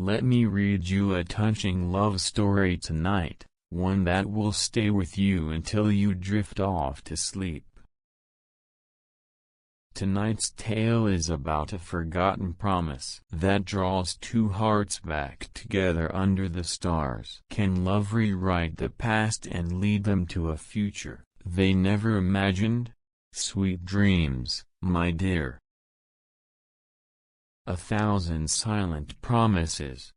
Let me read you a touching love story tonight, one that will stay with you until you drift off to sleep. Tonight's tale is about a forgotten promise that draws two hearts back together under the stars. Can love rewrite the past and lead them to a future they never imagined? Sweet dreams, my dear. 1,000 silent promises.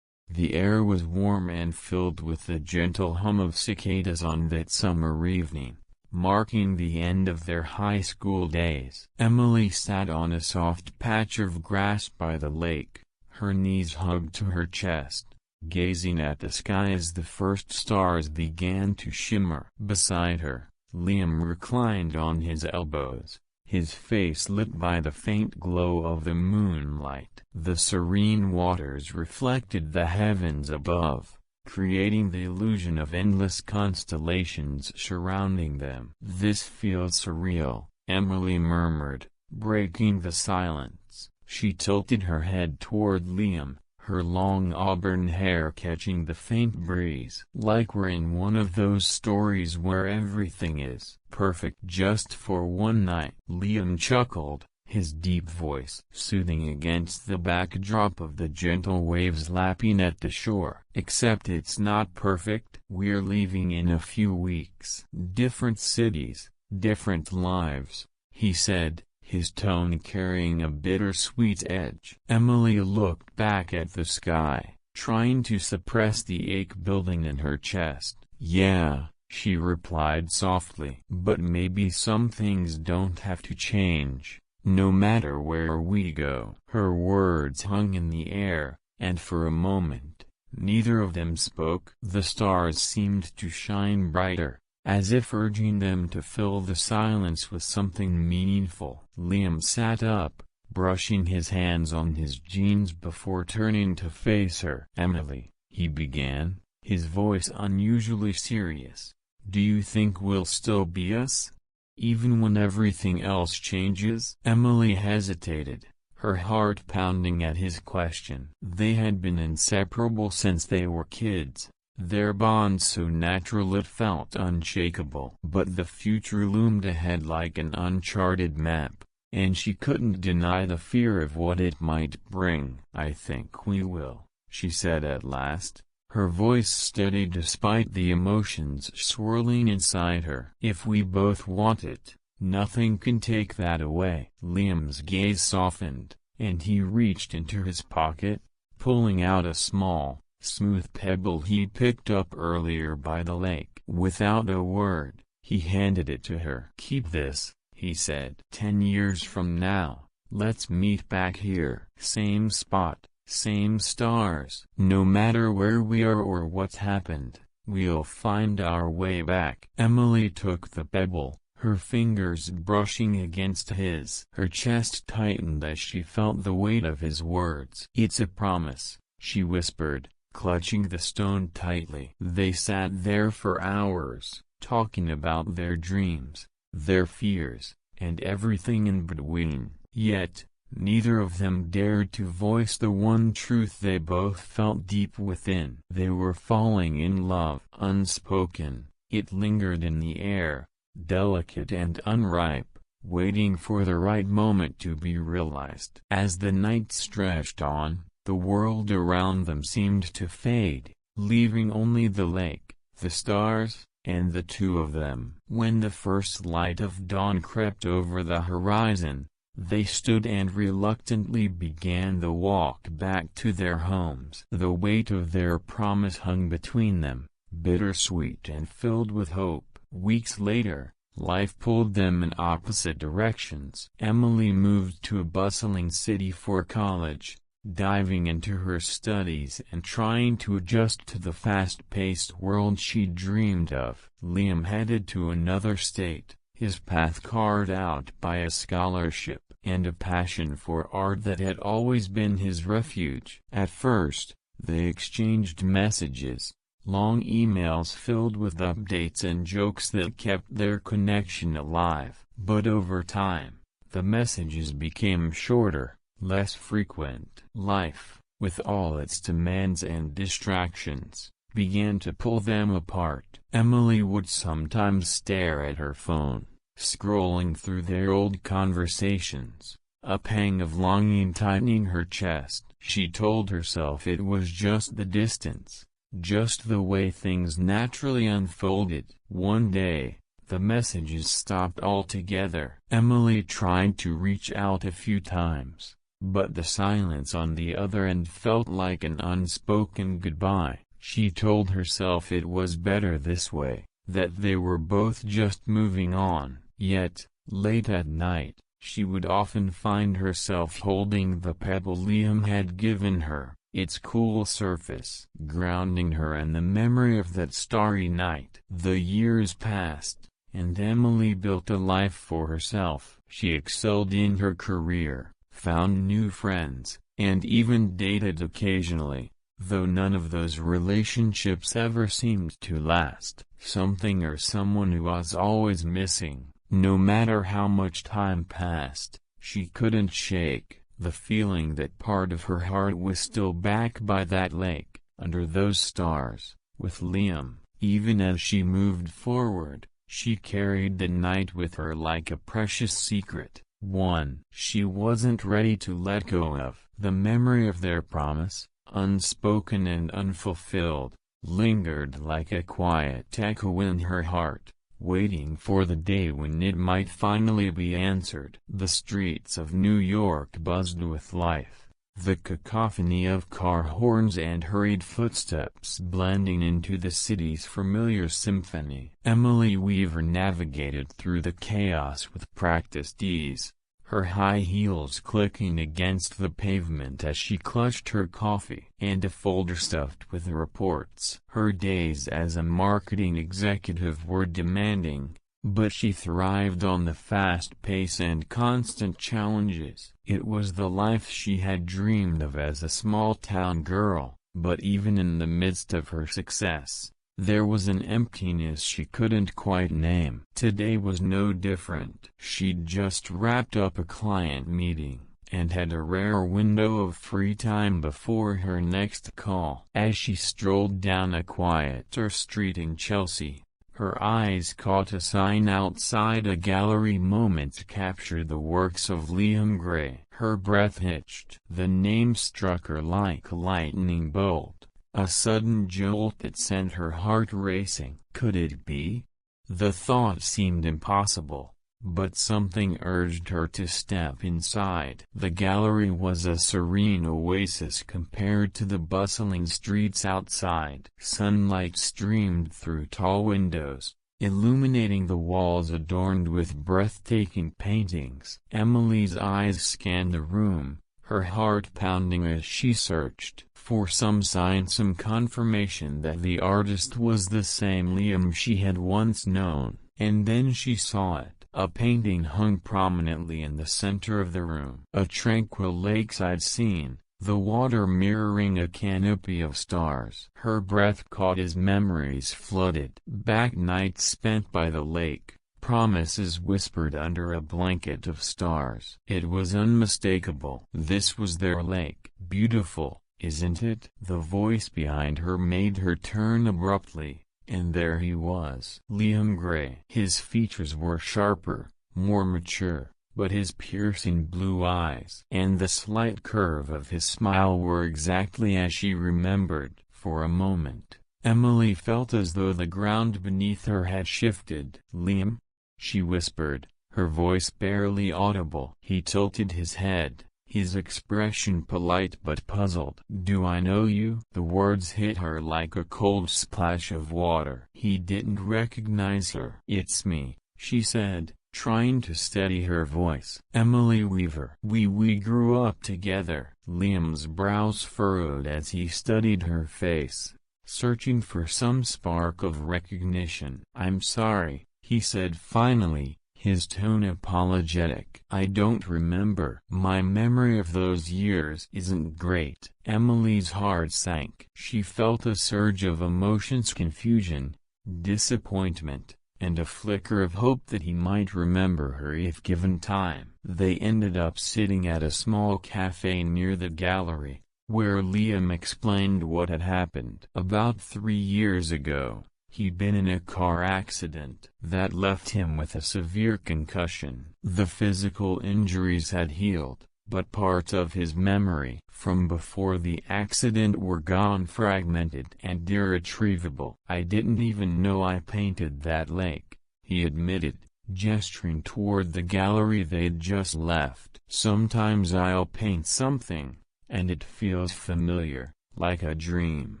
The air was warm and filled with the gentle hum of cicadas on that summer evening, marking the end of their high school days. Emily sat on a soft patch of grass by the lake, her knees hugged to her chest, gazing at the sky as the first stars began to shimmer. Beside her, Liam reclined on his elbows, his face lit by the faint glow of the moonlight. The serene waters reflected the heavens above, creating the illusion of endless constellations surrounding them. "This feels surreal," Emily murmured, breaking the silence. She tilted her head toward Liam, her long auburn hair catching the faint breeze. "Like we're in one of those stories where everything is perfect just for one night." Liam chuckled, his deep voice soothing against the backdrop of the gentle waves lapping at the shore. "Except it's not perfect. We're leaving in a few weeks. Different cities, different lives," he said, his tone carrying a bittersweet edge. Emily looked back at the sky, trying to suppress the ache building in her chest. "Yeah," she replied softly. "But maybe some things don't have to change, no matter where we go." Her words hung in the air, and for a moment, neither of them spoke. The stars seemed to shine brighter, as if urging them to fill the silence with something meaningful. Liam sat up, brushing his hands on his jeans before turning to face her. "Emily," he began, his voice unusually serious, "do you think we'll still be us, even when everything else changes?" Emily hesitated, her heart pounding at his question. They had been inseparable since they were kids, their bond so natural it felt unshakable. But the future loomed ahead like an uncharted map, and she couldn't deny the fear of what it might bring. "I think we will," she said at last, her voice steady despite the emotions swirling inside her. "If we both want it, nothing can take that away." Liam's gaze softened, and he reached into his pocket, pulling out a small, smooth pebble he picked up earlier by the lake. Without a word, he handed it to her. "Keep this," he said. 10 years from now, let's meet back here. Same spot, same stars. No matter where we are or what's happened, we'll find our way back." Emily took the pebble, her fingers brushing against his. Her chest tightened as she felt the weight of his words. "It's a promise," she whispered, clutching the stone tightly. They sat there for hours, talking about their dreams, their fears, and everything in between. Yet, neither of them dared to voice the one truth they both felt deep within. They were falling in love. Unspoken, it lingered in the air, delicate and unripe, waiting for the right moment to be realized. As the night stretched on, the world around them seemed to fade, leaving only the lake, the stars, and the two of them. When the first light of dawn crept over the horizon, they stood and reluctantly began the walk back to their homes. The weight of their promise hung between them, bittersweet and filled with hope. Weeks later, life pulled them in opposite directions. Emily moved to a bustling city for college, diving into her studies and trying to adjust to the fast-paced world she dreamed of. Liam headed to another state, his path carved out by a scholarship and a passion for art that had always been his refuge. At first, they exchanged messages, long emails filled with updates and jokes that kept their connection alive. But over time, the messages became shorter, less frequent. Life, with all its demands and distractions, began to pull them apart. Emily would sometimes stare at her phone, scrolling through their old conversations, a pang of longing tightening her chest. She told herself it was just the distance, just the way things naturally unfolded. One day, the messages stopped altogether. Emily tried to reach out a few times, but the silence on the other end felt like an unspoken goodbye. She told herself it was better this way, that they were both just moving on. Yet, late at night, she would often find herself holding the pebble Liam had given her, its cool surface grounding her in the memory of that starry night. The years passed, and Emily built a life for herself. She excelled in her career, found new friends, and even dated occasionally, though none of those relationships ever seemed to last. Something or someone was always missing. No matter how much time passed, she couldn't shake the feeling that part of her heart was still back by that lake, under those stars, with Liam. Even as she moved forward, she carried the night with her like a precious secret, one she wasn't ready to let go of. The memory of their promise, unspoken and unfulfilled, lingered like a quiet echo in her heart, waiting for the day when it might finally be answered. The streets of New York buzzed with life, the cacophony of car horns and hurried footsteps blending into the city's familiar symphony. Emily Weaver navigated through the chaos with practiced ease, her high heels clicking against the pavement as she clutched her coffee and a folder stuffed with reports. Her days as a marketing executive were demanding, but she thrived on the fast pace and constant challenges. It was the life she had dreamed of as a small-town girl, but even in the midst of her success, there was an emptiness she couldn't quite name. Today was no different. She'd just wrapped up a client meeting, and had a rare window of free time before her next call. As she strolled down a quieter street in Chelsea, her eyes caught a sign outside a gallery meant to capture the works of Liam Gray. Her breath hitched. The name struck her like a lightning bolt. A sudden jolt that sent her heart racing. Could it be? The thought seemed impossible, but something urged her to step inside. The gallery was a serene oasis compared to the bustling streets outside. Sunlight streamed through tall windows, illuminating the walls adorned with breathtaking paintings. Emily's eyes scanned the room, her heart pounding as she searched for some sign, some confirmation that the artist was the same Liam she had once known. And then she saw it. A painting hung prominently in the center of the room. A tranquil lakeside scene, the water mirroring a canopy of stars. Her breath caught as memories flooded back. Nights spent by the lake, promises whispered under a blanket of stars. It was unmistakable. This was their lake. Beautiful, isn't it? The voice behind her made her turn abruptly, and there he was. Liam Gray. His features were sharper, more mature, but his piercing blue eyes and the slight curve of his smile were exactly as she remembered. For a moment, Emily felt as though the ground beneath her had shifted. "Liam?" she whispered, her voice barely audible. He tilted his head, his expression polite but puzzled. "Do I know you?" The words hit her like a cold splash of water. He didn't recognize her. "It's me," she said, trying to steady her voice. "Emily Weaver. We grew up together." Liam's brows furrowed as he studied her face, searching for some spark of recognition. "I'm sorry," he said finally, his tone apologetic. "I don't remember. My memory of those years isn't great." Emily's heart sank. She felt a surge of emotions: confusion, disappointment, and a flicker of hope that he might remember her if given time. They ended up sitting at a small cafe near the gallery, where Liam explained what had happened. About 3 years ago, he'd been in a car accident that left him with a severe concussion. The physical injuries had healed, but parts of his memory from before the accident were gone, fragmented and irretrievable. "I didn't even know I painted that lake," he admitted, gesturing toward the gallery they'd just left. "Sometimes I'll paint something, and it feels familiar, like a dream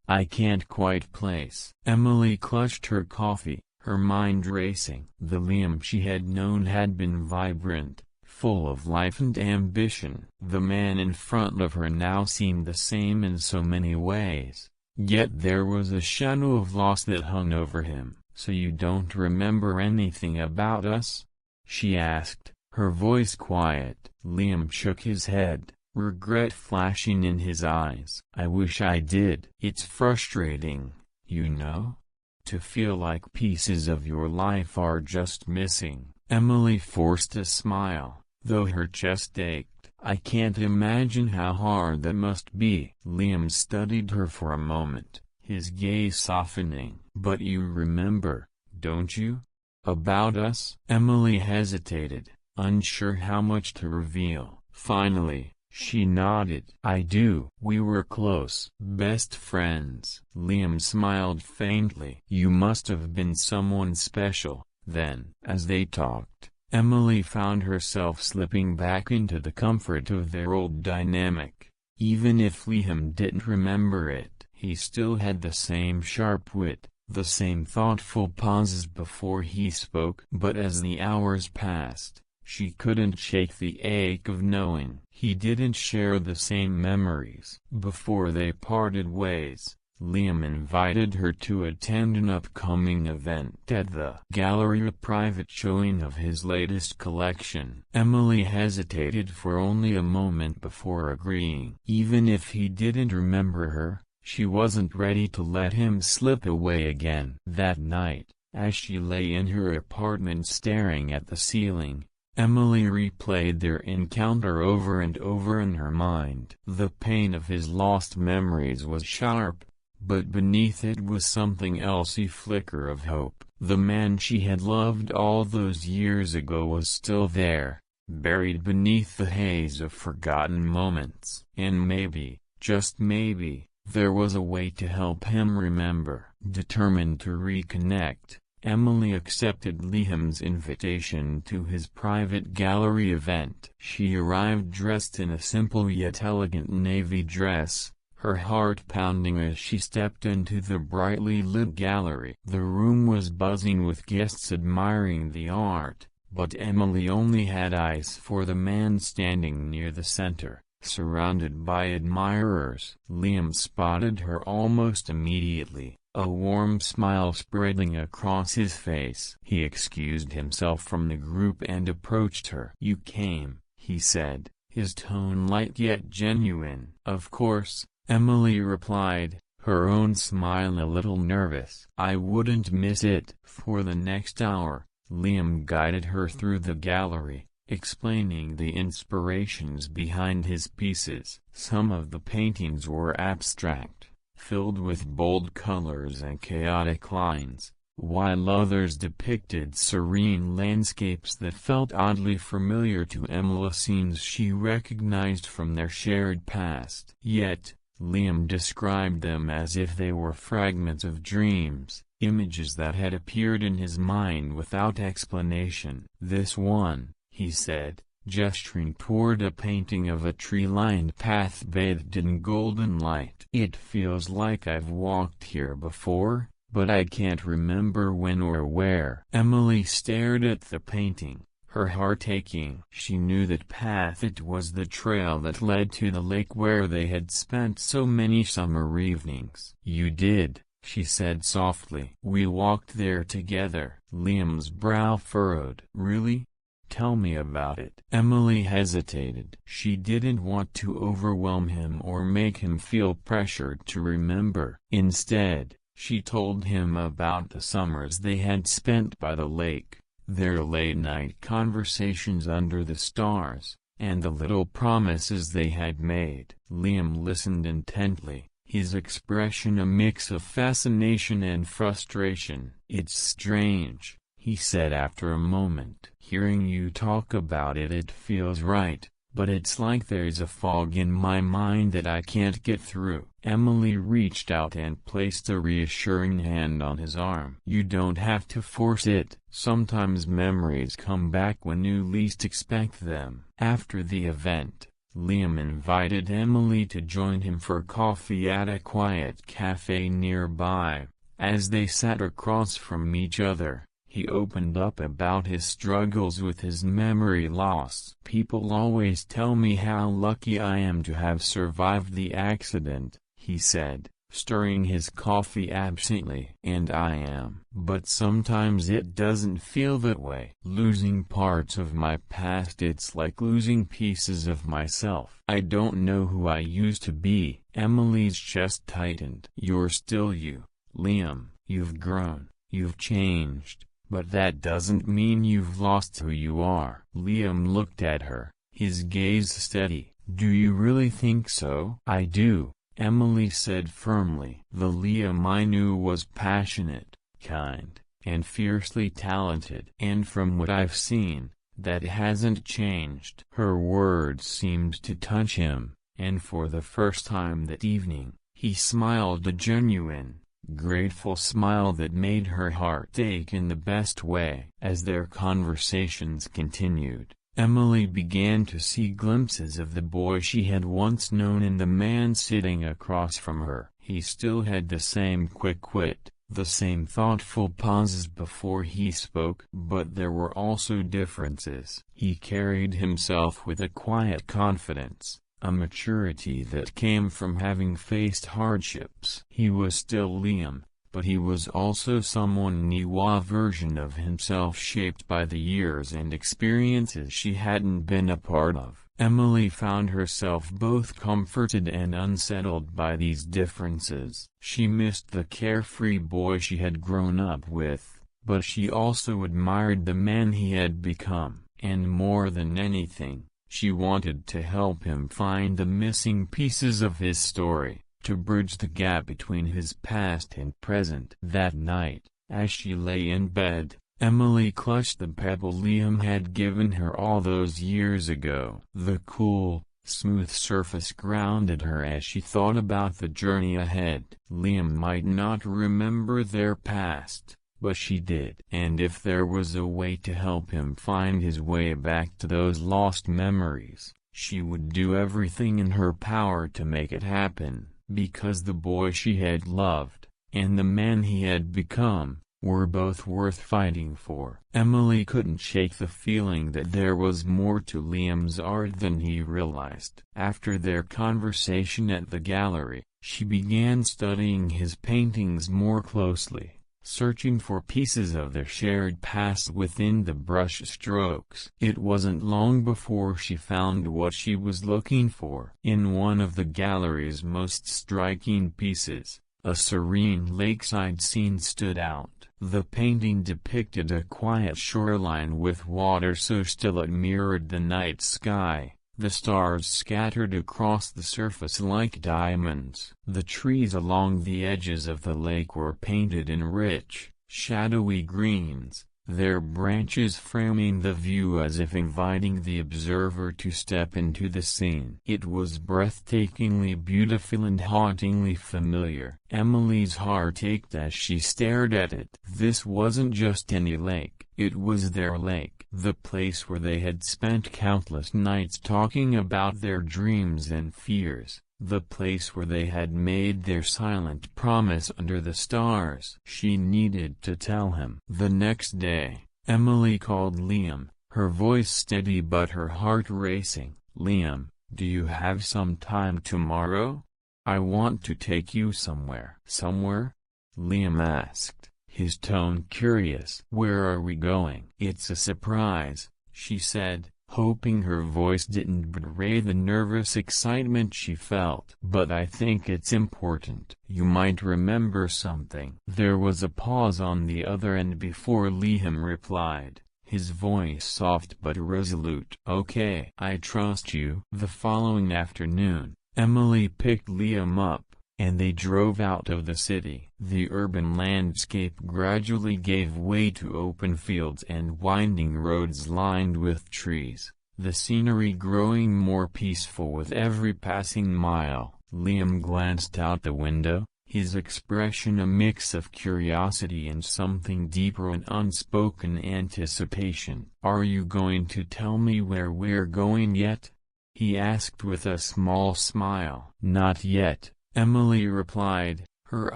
I can't quite place." Emily clutched her coffee, her mind racing. The Liam she had known had been vibrant, full of life and ambition. The man in front of her now seemed the same in so many ways, yet there was a shadow of loss that hung over him. "So you don't remember anything about us?" she asked, her voice quiet. Liam shook his head, regret flashing in his eyes. "I wish I did. It's frustrating, you know? To feel like pieces of your life are just missing." Emily forced a smile, though her chest ached. "I can't imagine how hard that must be." Liam studied her for a moment, his gaze softening. "But you remember, don't you? About us?" Emily hesitated, unsure how much to reveal. Finally, she nodded. "I do. We were close. Best friends." Liam smiled faintly. "You must have been someone special, then." As they talked, Emily found herself slipping back into the comfort of their old dynamic. Even if Liam didn't remember it, he still had the same sharp wit, the same thoughtful pauses before he spoke. But as the hours passed, she couldn't shake the ache of knowing he didn't share the same memories. Before they parted ways, Liam invited her to attend an upcoming event at the gallery, a private showing of his latest collection. Emily hesitated for only a moment before agreeing. Even if he didn't remember her, she wasn't ready to let him slip away again. That night, as she lay in her apartment staring at the ceiling, Emily replayed their encounter over and over in her mind. The pain of his lost memories was sharp, but beneath it was something else, a flicker of hope. The man she had loved all those years ago was still there, buried beneath the haze of forgotten moments. And maybe, just maybe, there was a way to help him remember. Determined to reconnect, Emily accepted Liam's invitation to his private gallery event. She arrived dressed in a simple yet elegant navy dress, her heart pounding as she stepped into the brightly lit gallery. The room was buzzing with guests admiring the art, but Emily only had eyes for the man standing near the center, surrounded by admirers. Liam spotted her almost immediately, a warm smile spreading across his face. He excused himself from the group and approached her. "You came," he said, his tone light yet genuine. "Of course," Emily replied, her own smile a little nervous. "I wouldn't miss it." For the next hour, Liam guided her through the gallery, explaining the inspirations behind his pieces. Some of the paintings were abstract, filled with bold colors and chaotic lines, while others depicted serene landscapes that felt oddly familiar to Emily, scenes she recognized from their shared past. Yet, Liam described them as if they were fragments of dreams, images that had appeared in his mind without explanation. "This one," he said, gesturing toward a painting of a tree-lined path bathed in golden light. "It feels like I've walked here before, but I can't remember when or where." Emily stared at the painting, her heart aching. She knew that path. It was the trail that led to the lake where they had spent so many summer evenings. "You did," she said softly. "We walked there together." Liam's brow furrowed. "Really? Tell me about it." Emily hesitated. She didn't want to overwhelm him or make him feel pressured to remember. Instead, she told him about the summers they had spent by the lake, their late-night conversations under the stars, and the little promises they had made. Liam listened intently, his expression a mix of fascination and frustration. "It's strange," he said after a moment. "Hearing you talk about it feels right, but it's like there's a fog in my mind that I can't get through." Emily reached out and placed a reassuring hand on his arm. "You don't have to force it. Sometimes memories come back when you least expect them." After the event, Liam invited Emily to join him for coffee at a quiet cafe nearby. As they sat across from each other, he opened up about his struggles with his memory loss. "People always tell me how lucky I am to have survived the accident," he said, stirring his coffee absently. "And I am. But sometimes it doesn't feel that way. Losing parts of my past, it's like losing pieces of myself. I don't know who I used to be." Emily's chest tightened. "You're still you, Liam. You've grown, you've changed, but that doesn't mean you've lost who you are." Liam looked at her, his gaze steady. "Do you really think so?" "I do," Emily said firmly. "The Liam I knew was passionate, kind, and fiercely talented. And from what I've seen, that hasn't changed." Her words seemed to touch him, and for the first time that evening, he smiled a genuine, grateful smile that made her heart ache in the best way. As their conversations continued, Emily began to see glimpses of the boy she had once known in the man sitting across from her. He still had the same quick wit, the same thoughtful pauses before he spoke. But there were also differences. He carried himself with a quiet confidence, a maturity that came from having faced hardships. He was still Liam, but he was also someone new, a version of himself shaped by the years and experiences she hadn't been a part of. Emily found herself both comforted and unsettled by these differences. She missed the carefree boy she had grown up with, but she also admired the man he had become. And more than anything, she wanted to help him find the missing pieces of his story, to bridge the gap between his past and present. That night, as she lay in bed, Emily clutched the pebble Liam had given her all those years ago. The cool, smooth surface grounded her as she thought about the journey ahead. Liam might not remember their past, but she did. And if there was a way to help him find his way back to those lost memories, she would do everything in her power to make it happen. Because the boy she had loved, and the man he had become, were both worth fighting for. Emily couldn't shake the feeling that there was more to Liam's art than he realized. After their conversation at the gallery, she began studying his paintings more closely, searching for pieces of their shared past within the brush strokes. It wasn't long before she found what she was looking for. In one of the gallery's most striking pieces, a serene lakeside scene stood out. The painting depicted a quiet shoreline with water so still it mirrored the night sky, the stars scattered across the surface like diamonds. The trees along the edges of the lake were painted in rich, shadowy greens, their branches framing the view as if inviting the observer to step into the scene. It was breathtakingly beautiful and hauntingly familiar. Emily's heart ached as she stared at it. This wasn't just any lake, it was their lake, the place where they had spent countless nights talking about their dreams and fears. The place where they had made their silent promise under the stars. She needed to tell him. The next day, Emily called Liam, her voice steady but her heart racing. "Liam, do you have some time tomorrow? I want to take you somewhere." "Somewhere?" Liam asked, his tone curious. "Where are we going?" "It's a surprise," she said, hoping her voice didn't betray the nervous excitement she felt. "But I think it's important. You might remember something." There was a pause on the other end before Liam replied, his voice soft but resolute. "Okay, I trust you." The following afternoon, Emily picked Liam up, and they drove out of the city. The urban landscape gradually gave way to open fields and winding roads lined with trees, the scenery growing more peaceful with every passing mile. Liam glanced out the window, his expression a mix of curiosity and something deeper, an unspoken anticipation. "Are you going to tell me where we're going yet?" he asked with a small smile. "Not yet," Emily replied, her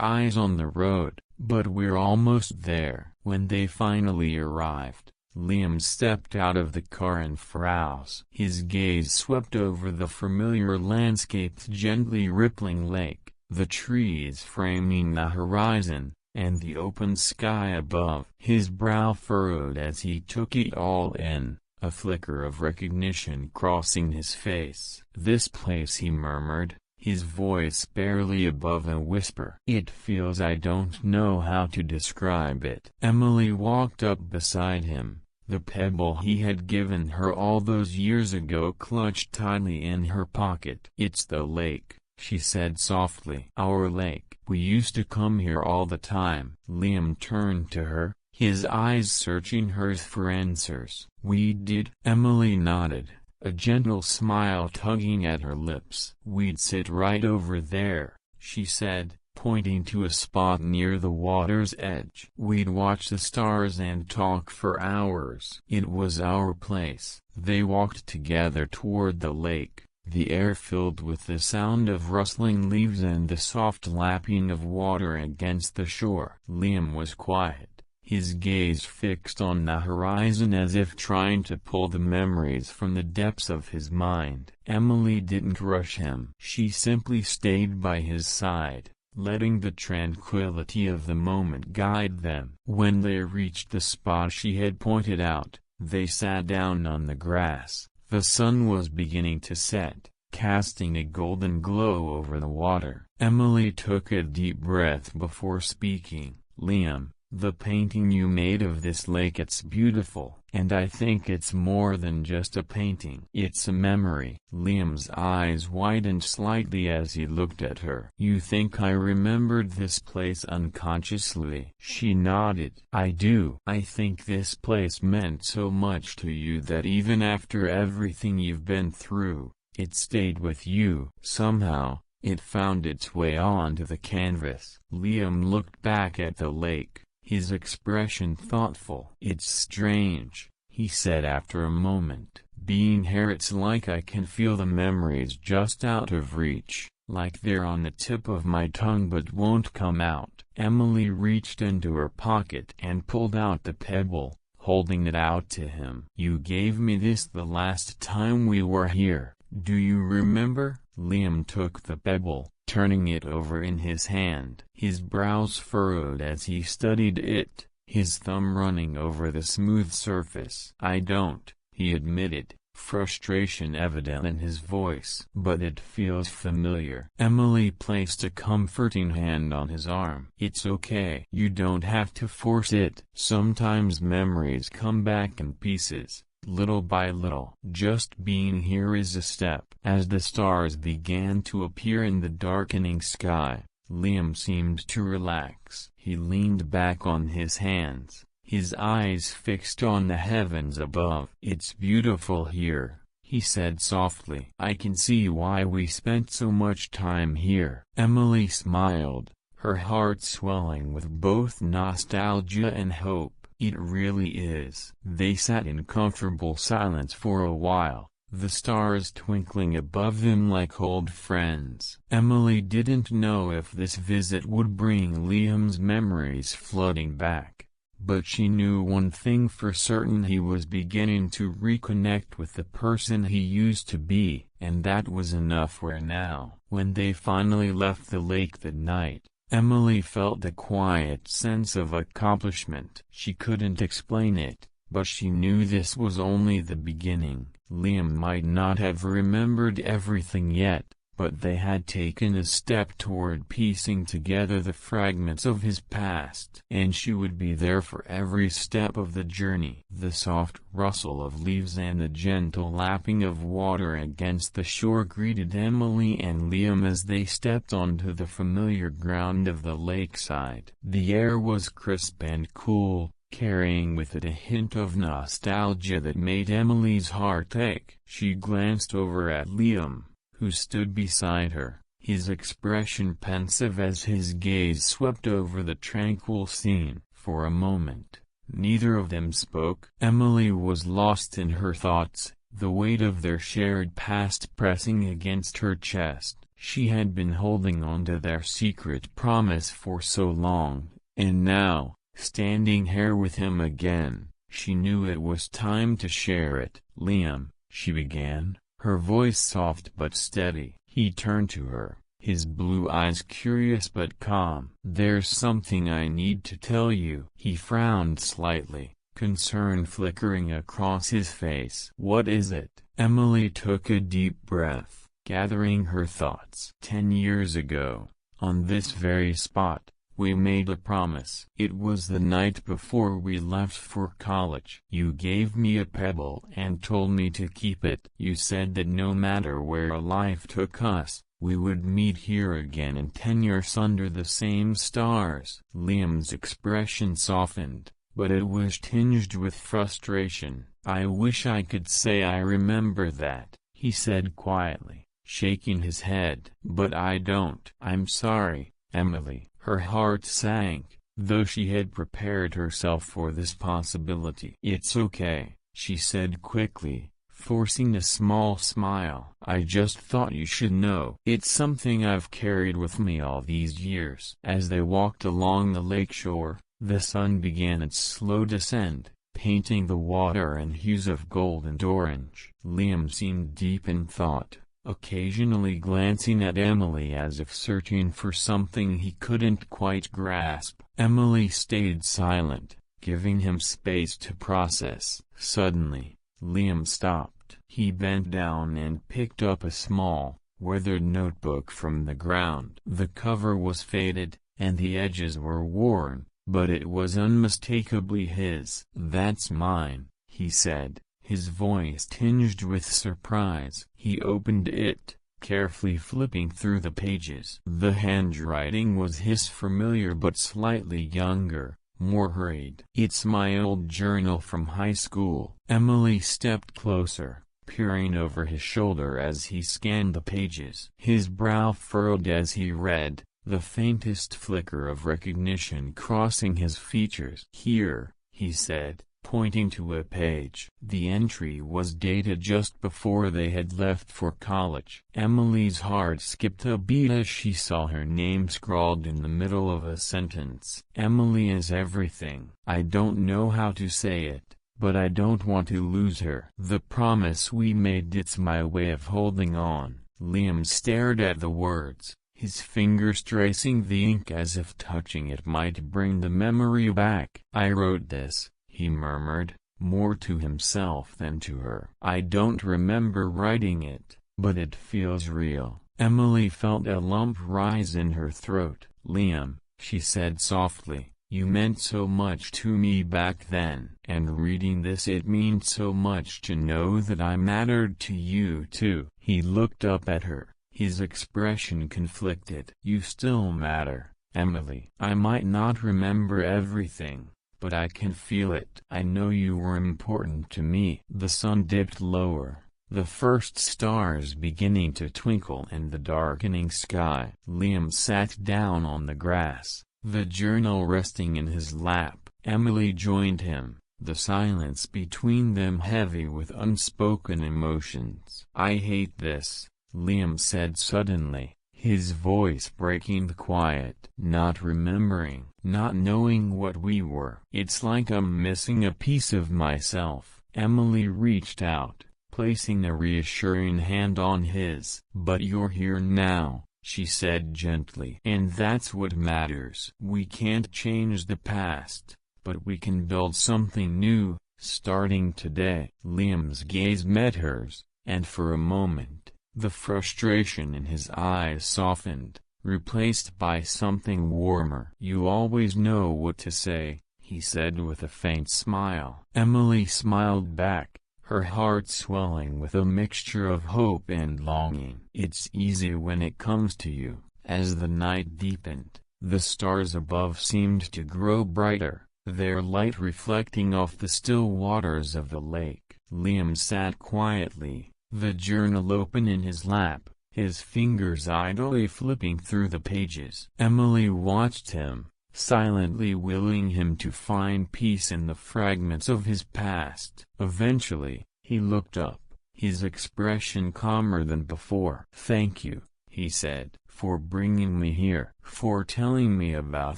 eyes on the road, "but we're almost there." When they finally arrived, Liam stepped out of the car and froze. His gaze swept over the familiar landscape's gently rippling lake, the trees framing the horizon, and the open sky above. His brow furrowed as he took it all in, a flicker of recognition crossing his face. "This place," he murmured, his voice barely above a whisper. "It feels, I don't know how to describe it." Emily walked up beside him, the pebble he had given her all those years ago clutched tightly in her pocket. "It's the lake," she said softly. "Our lake. We used to come here all the time." Liam turned to her, his eyes searching hers for answers. "We did?" Emily nodded, a gentle smile tugging at her lips. "We'd sit right over there," she said, pointing to a spot near the water's edge. "We'd watch the stars and talk for hours. It was our place." They walked together toward the lake, the air filled with the sound of rustling leaves and the soft lapping of water against the shore. Liam was quiet, his gaze fixed on the horizon as if trying to pull the memories from the depths of his mind. Emily didn't rush him. She simply stayed by his side, letting the tranquility of the moment guide them. When they reached the spot she had pointed out, they sat down on the grass. The sun was beginning to set, casting a golden glow over the water. Emily took a deep breath before speaking. "Liam, the painting you made of this lake, it's beautiful. And I think it's more than just a painting. It's a memory." Liam's eyes widened slightly as he looked at her. "You think I remembered this place unconsciously?" She nodded. "I do. I think this place meant so much to you that even after everything you've been through, it stayed with you. Somehow, it found its way onto the canvas." Liam looked back at the lake, his expression thoughtful. "It's strange," he said after a moment. "Being here, it's like I can feel the memories just out of reach, like they're on the tip of my tongue but won't come out." Emily reached into her pocket and pulled out the pebble, holding it out to him. "You gave me this the last time we were here. Do you remember?" Liam took the pebble, turning it over in his hand. His brows furrowed as he studied it, his thumb running over the smooth surface. "I don't," he admitted, frustration evident in his voice. "But it feels familiar." Emily placed a comforting hand on his arm. "It's okay. You don't have to force it. Sometimes memories come back in pieces, little by little. Just being here is a step." As the stars began to appear in the darkening sky, Liam seemed to relax. He leaned back on his hands, his eyes fixed on the heavens above. "It's beautiful here," he said softly. "I can see why we spent so much time here." Emily smiled, her heart swelling with both nostalgia and hope. "It really is." They sat in comfortable silence for a while, the stars twinkling above them like old friends. Emily didn't know if this visit would bring Liam's memories flooding back, but she knew one thing for certain: he was beginning to reconnect with the person he used to be, and that was enough for her now. When they finally left the lake that night, Emily felt a quiet sense of accomplishment. She couldn't explain it, but she knew this was only the beginning. Liam might not have remembered everything yet, but they had taken a step toward piecing together the fragments of his past. And she would be there for every step of the journey. The soft rustle of leaves and the gentle lapping of water against the shore greeted Emily and Liam as they stepped onto the familiar ground of the lakeside. The air was crisp and cool, carrying with it a hint of nostalgia that made Emily's heart ache. She glanced over at Liam, who stood beside her, his expression pensive as his gaze swept over the tranquil scene. For a moment, neither of them spoke. Emily was lost in her thoughts, the weight of their shared past pressing against her chest. She had been holding on to their secret promise for so long, and now, standing here with him again, she knew it was time to share it. "Liam," she began, her voice soft but steady. He turned to her, his blue eyes curious but calm. "There's something I need to tell you." He frowned slightly, concern flickering across his face. "What is it?" Emily took a deep breath, gathering her thoughts. 10 years ago, on this very spot, we made a promise. It was the night before we left for college. You gave me a pebble and told me to keep it. You said that no matter where life took us, we would meet here again in 10 years under the same stars. Liam's expression softened, but it was tinged with frustration. "I wish I could say I remember that," he said quietly, shaking his head. "But I don't." "I'm sorry, Emily." Her heart sank, though she had prepared herself for this possibility. "It's okay," she said quickly, forcing a small smile. "I just thought you should know. It's something I've carried with me all these years." As they walked along the lakeshore, the sun began its slow descent, painting the water in hues of gold and orange. Liam seemed deep in thought, occasionally glancing at Emily as if searching for something he couldn't quite grasp. Emily stayed silent, giving him space to process. Suddenly, Liam stopped. He bent down and picked up a small, weathered notebook from the ground. The cover was faded, and the edges were worn, but it was unmistakably his. "That's mine," he said, his voice tinged with surprise. He opened it, carefully flipping through the pages. The handwriting was his, familiar but slightly younger, more hurried. "It's my old journal from high school." Emily stepped closer, peering over his shoulder as he scanned the pages. His brow furrowed as he read, the faintest flicker of recognition crossing his features. "Here," he said, pointing to a page. The entry was dated just before they had left for college. Emily's heart skipped a beat as she saw her name scrawled in the middle of a sentence. "Emily is everything. I don't know how to say it, but I don't want to lose her. The promise we made, it's my way of holding on." Liam stared at the words, his fingers tracing the ink as if touching it might bring the memory back. "I wrote this," he murmured, more to himself than to her. "I don't remember writing it, but it feels real." Emily felt a lump rise in her throat. "Liam," she said softly, "you meant so much to me back then. And reading this, it means so much to know that I mattered to you too." He looked up at her, his expression conflicted. "You still matter, Emily. I might not remember everything, but I can feel it. I know you were important to me." The sun dipped lower, the first stars beginning to twinkle in the darkening sky. Liam sat down on the grass, the journal resting in his lap. Emily joined him, the silence between them heavy with unspoken emotions. "I hate this," Liam said suddenly, his voice breaking the quiet. "Not remembering, not knowing what we were. It's like I'm missing a piece of myself." Emily reached out, placing a reassuring hand on his. "But you're here now," she said gently. "And that's what matters. We can't change the past, but we can build something new, starting today." Liam's gaze met hers, and for a moment, The frustration in his eyes softened, replaced by something warmer. "You always know what to say," he said with a faint smile. Emily smiled back, her heart swelling with a mixture of hope and longing. "It's easy when it comes to you." As the night deepened, the stars above seemed to grow brighter, their light reflecting off the still waters of the lake. Liam sat quietly, the journal open in his lap, his fingers idly flipping through the pages. Emily watched him, silently willing him to find peace in the fragments of his past. Eventually, he looked up, his expression calmer than before. "Thank you," he said, "for bringing me here, for telling me about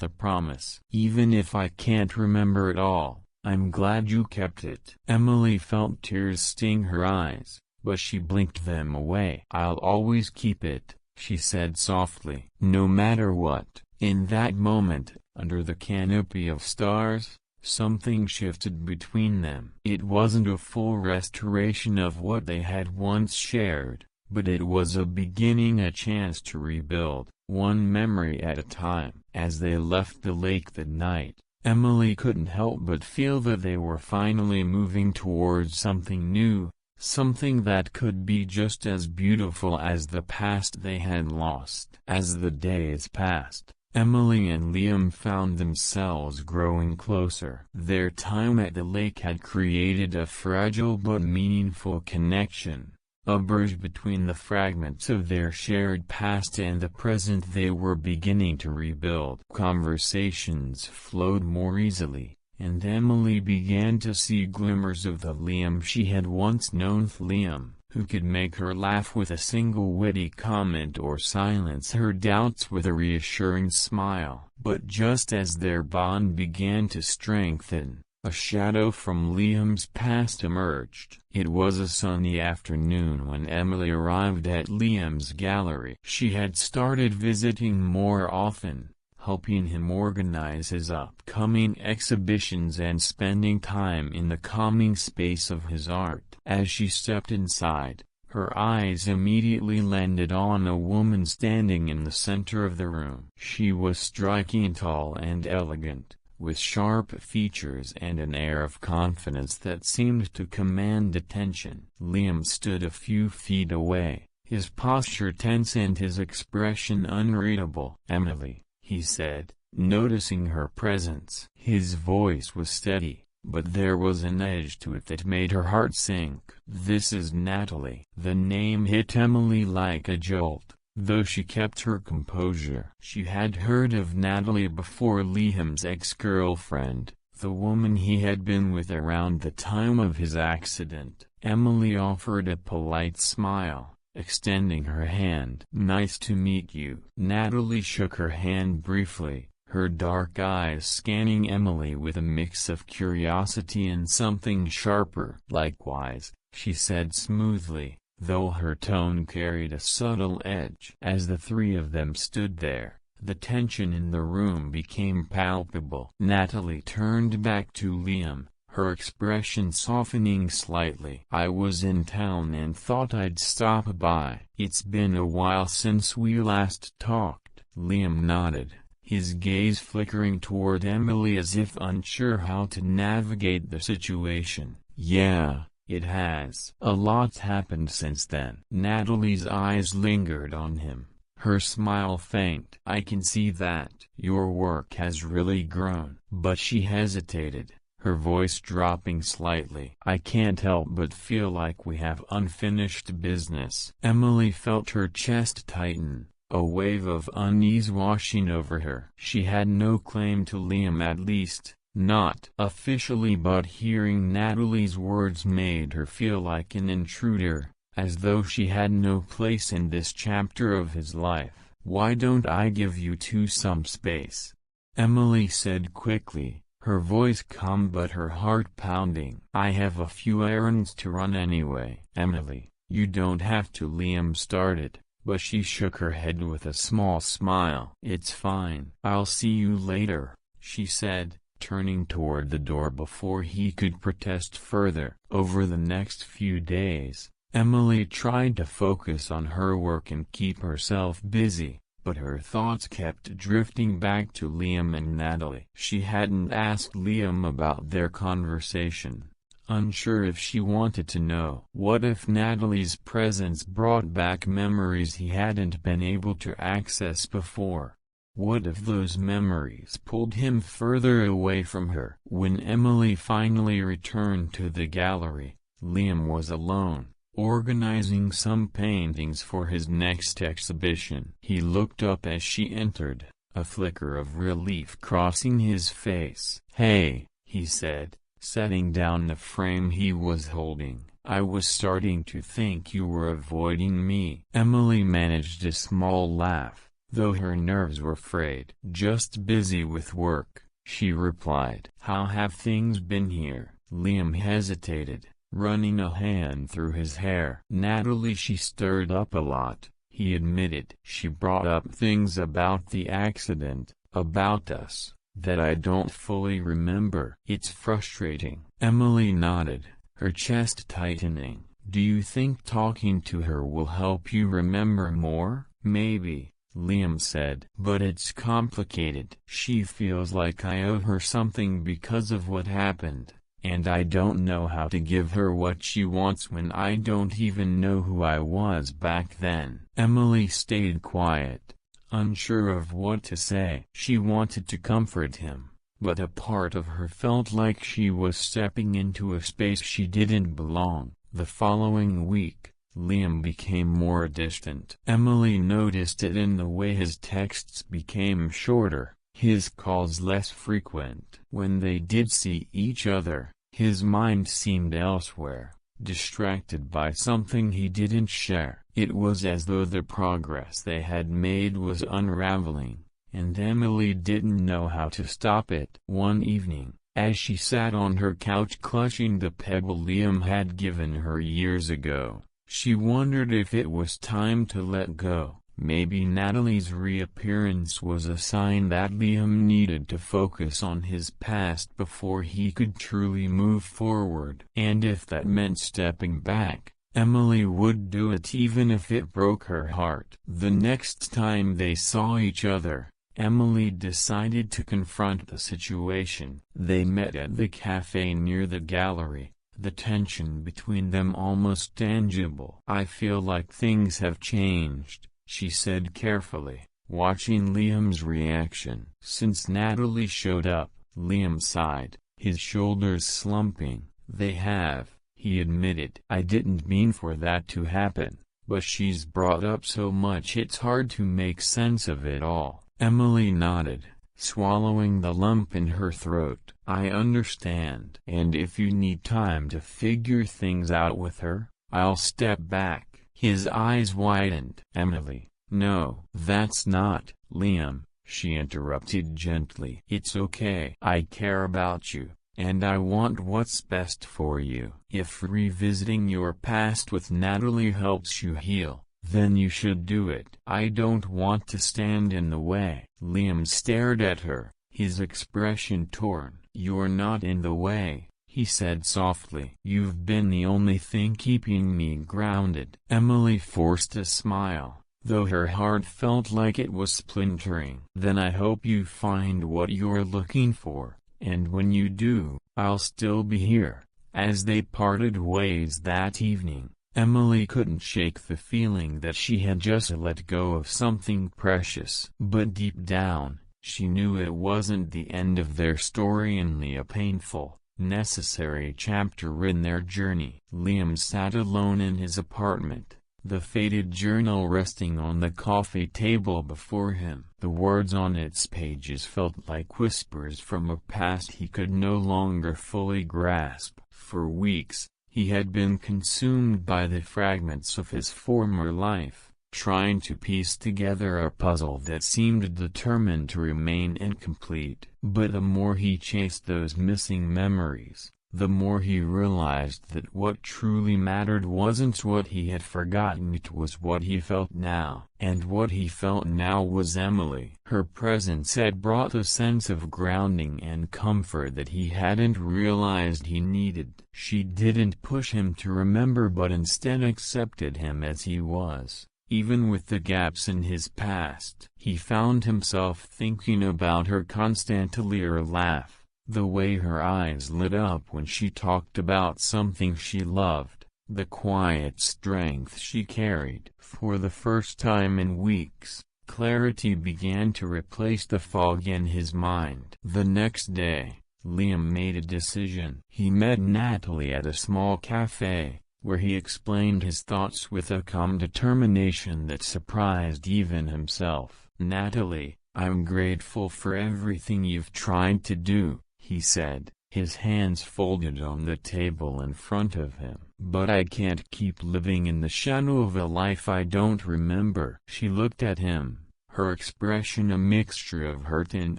the promise. Even if I can't remember it all, I'm glad you kept it." Emily felt tears sting her eyes, but she blinked them away. "I'll always keep it," she said softly. "No matter what." In that moment, under the canopy of stars, something shifted between them. It wasn't a full restoration of what they had once shared, but it was a beginning, a chance to rebuild, one memory at a time. As they left the lake that night, Emily couldn't help but feel that they were finally moving towards something new, something that could be just as beautiful as the past they had lost. As the days passed, Emily and Liam found themselves growing closer. Their time at the lake had created a fragile but meaningful connection, a bridge between the fragments of their shared past and the present they were beginning to rebuild. Conversations flowed more easily, and Emily began to see glimmers of the Liam she had once known. Liam, who could make her laugh with a single witty comment or silence her doubts with a reassuring smile. But just as their bond began to strengthen, a shadow from Liam's past emerged. It was a sunny afternoon when Emily arrived at Liam's gallery. She had started visiting more often, helping him organize his upcoming exhibitions and spending time in the calming space of his art. As she stepped inside, her eyes immediately landed on a woman standing in the center of the room. She was striking, tall and elegant, with sharp features and an air of confidence that seemed to command attention. Liam stood a few feet away, his posture tense and his expression unreadable. "Emily," he said, noticing her presence. His voice was steady, but there was an edge to it that made her heart sink. "This is Natalie." The name hit Emily like a jolt, though she kept her composure. She had heard of Natalie before. Liam's ex-girlfriend, the woman he had been with around the time of his accident. Emily offered a polite smile, extending her hand. "Nice to meet you." Natalie shook her hand briefly, her dark eyes scanning Emily with a mix of curiosity and something sharper. "Likewise," she said smoothly, though her tone carried a subtle edge. As the three of them stood there, the tension in the room became palpable. Natalie turned back to Liam, her expression softening slightly. "I was in town and thought I'd stop by." "It's been a while since we last talked." Liam nodded, his gaze flickering toward Emily as if unsure how to navigate the situation. "Yeah, it has. A lot's happened since then." Natalie's eyes lingered on him, her smile faint. "I can see that. Your work has really grown." But she hesitated, her voice dropping slightly. "I can't help but feel like we have unfinished business." Emily felt her chest tighten, a wave of unease washing over her. She had no claim to Liam, at least, not officially, but hearing Natalie's words made her feel like an intruder, as though she had no place in this chapter of his life. "Why don't I give you two some space?" Emily said quickly, her voice calm but her heart pounding. "I have a few errands to run anyway." "Emily, you don't have to," Liam started, but she shook her head with a small smile. "It's fine. I'll see you later," she said, turning toward the door before he could protest further. Over the next few days, Emily tried to focus on her work and keep herself busy, but her thoughts kept drifting back to Liam and Natalie. She hadn't asked Liam about their conversation, unsure if she wanted to know. What if Natalie's presence brought back memories he hadn't been able to access before? What if those memories pulled him further away from her? When Emily finally returned to the gallery, Liam was alone, organizing some paintings for his next exhibition. He looked up as she entered, a flicker of relief crossing his face. "Hey," he said, setting down the frame he was holding. "I was starting to think you were avoiding me." Emily managed a small laugh, though her nerves were frayed. "Just busy with work," she replied. "How have things been here?" Liam hesitated, running a hand through his hair. "Natalie, she stirred up a lot," he admitted. "She brought up things about the accident, about us, that I don't fully remember." "It's frustrating." Emily nodded, her chest tightening. "Do you think talking to her will help you remember more?" "Maybe," Liam said. "But it's complicated. She feels like I owe her something because of what happened, and I don't know how to give her what she wants when I don't even know who I was back then." Emily stayed quiet, unsure of what to say. She wanted to comfort him, but a part of her felt like she was stepping into a space she didn't belong. The following week, Liam became more distant. Emily noticed it in the way his texts became shorter, his calls less frequent. When they did see each other, his mind seemed elsewhere, distracted by something he didn't share. It was as though the progress they had made was unraveling, and Emily didn't know how to stop it. One evening, as she sat on her couch clutching the pebble Liam had given her years ago, she wondered if it was time to let go. Maybe Natalie's reappearance was a sign that Liam needed to focus on his past before he could truly move forward. And if that meant stepping back, Emily would do it even if it broke her heart. The next time they saw each other, Emily decided to confront the situation. They met at the cafe near the gallery, the tension between them almost tangible. "I feel like things have changed," she said carefully, watching Liam's reaction. Since Natalie showed up, Liam sighed, his shoulders slumping. "They have," he admitted. "I didn't mean for that to happen, but she's brought up so much it's hard to make sense of it all." Emily nodded, swallowing the lump in her throat. "I understand. And if you need time to figure things out with her, I'll step back." His eyes widened. "Emily, no." "That's not, Liam," she interrupted gently. "It's okay. I care about you, and I want what's best for you. If revisiting your past with Natalie helps you heal, then you should do it." "I don't want to stand in the way." Liam stared at her, his expression torn. "You're not in the way," he said softly. "You've been the only thing keeping me grounded." Emily forced a smile, though her heart felt like it was splintering. "Then I hope you find what you're looking for, and when you do, I'll still be here." As they parted ways that evening, Emily couldn't shake the feeling that she had just let go of something precious. But deep down, she knew it wasn't the end of their story, only a painful, necessary chapter in their journey. Liam sat alone in his apartment, the faded journal resting on the coffee table before him. The words on its pages felt like whispers from a past he could no longer fully grasp. For weeks, he had been consumed by the fragments of his former life, trying to piece together a puzzle that seemed determined to remain incomplete. But the more he chased those missing memories, the more he realized that what truly mattered wasn't what he had forgotten, it was what he felt now. And what he felt now was Emily. Her presence had brought a sense of grounding and comfort that he hadn't realized he needed. She didn't push him to remember but instead accepted him as he was. Even with the gaps in his past, he found himself thinking about her constantly, her laugh, the way her eyes lit up when she talked about something she loved, the quiet strength she carried. For the first time in weeks, clarity began to replace the fog in his mind. The next day, Liam made a decision. He met Natalie at a small cafe, where he explained his thoughts with a calm determination that surprised even himself. "Natalie, I'm grateful for everything you've tried to do," he said, his hands folded on the table in front of him. "But I can't keep living in the shadow of a life I don't remember." She looked at him, her expression a mixture of hurt and